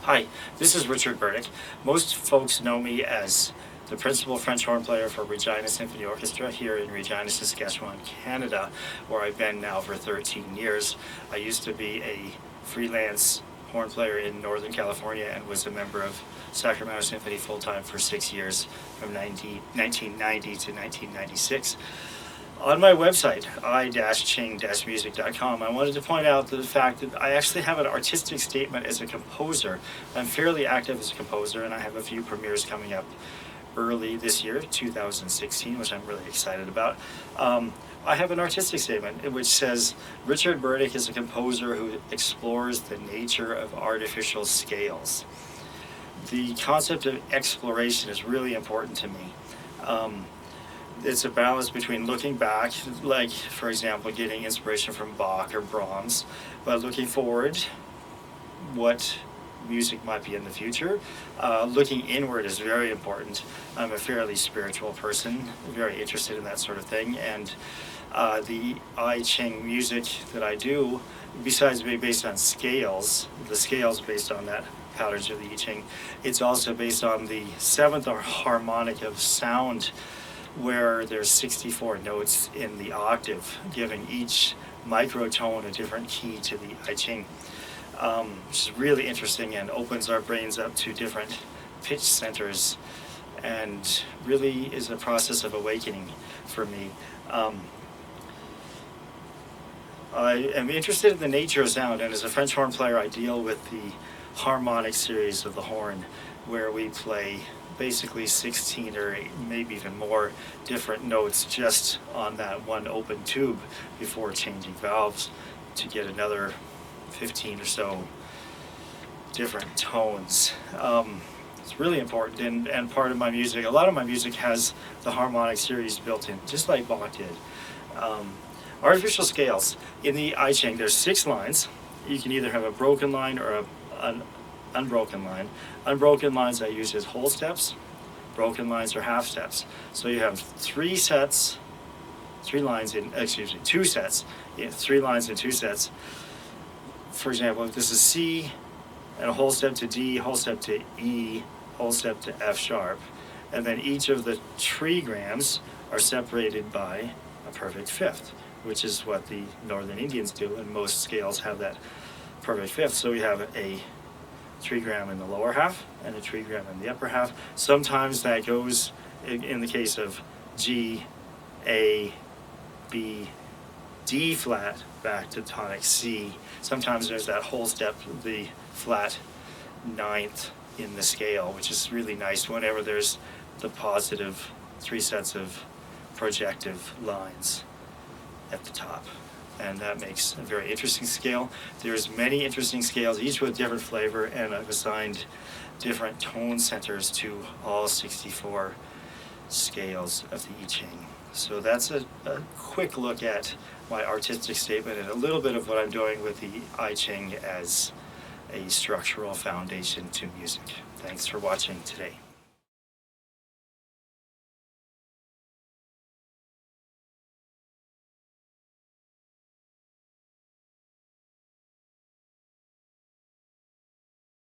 Hi, this is Richard Burdick. Most folks know me as the principal French horn player for Regina Symphony Orchestra here in Regina, Saskatchewan, Canada, where I've been now for 13 years. I used to be a freelance horn player in Northern California and was a member of Sacramento Symphony full-time for 6 years from 1990 to 1996. On my website, I-Ching-Music.com, I wanted to point out the fact that I actually have an artistic statement as a composer. I'm fairly active as a composer, and I have a few premieres coming up early this year, 2016, which I'm really excited about. I have an artistic statement which says, Richard Burdick is a composer who explores the nature of artificial scales. The concept of exploration is really important to me. It's a balance between looking back, like, for example, getting inspiration from Bach or Brahms, but looking forward, what music might be in the future. Looking inward is very important. I'm a fairly spiritual person, very interested in that sort of thing, and the I Ching music that I do, besides being based on scales, the scales based on that patterns of the I Ching, it's also based on the seventh harmonic of sound, where there's 64 notes in the octave, giving each microtone a different key to the I Ching, which is really interesting and opens our brains up to different pitch centers and really is a process of awakening for me. I am interested in the nature of sound, and as a French horn player I deal with the harmonic series of the horn, where we play basically 16 or maybe even more different notes just on that one open tube before changing valves to get another 15 or so different tones. It's really important, and part of my music, a lot of my music has the harmonic series built in, just like Bach did. Artificial scales. In the I Ching, there's 6 lines. You can either have a broken line or an unbroken line. Unbroken lines I use as whole steps. Broken lines are half steps. So you have 2 sets, 3 lines in 2 sets, 3 lines in 2 sets. For example, if this is C, and a whole step to D, whole step to E, whole step to F sharp, and then each of the trigrams are separated by a perfect fifth, which is what the Northern Indians do, and most scales have that perfect fifth. So we have a trigram in the lower half and a trigram in the upper half. Sometimes that goes, in the case of G, A, B, D flat back to tonic C. Sometimes there's that whole step, the flat ninth in the scale, which is really nice whenever there's the positive 3 sets of projective lines at the top. And that makes a very interesting scale. There's many interesting scales, each with different flavor, and I've assigned different tone centers to all 64 scales of the I Ching. So that's a quick look at my artistic statement and a little bit of what I'm doing with the I Ching as a structural foundation to music. Thanks for watching today.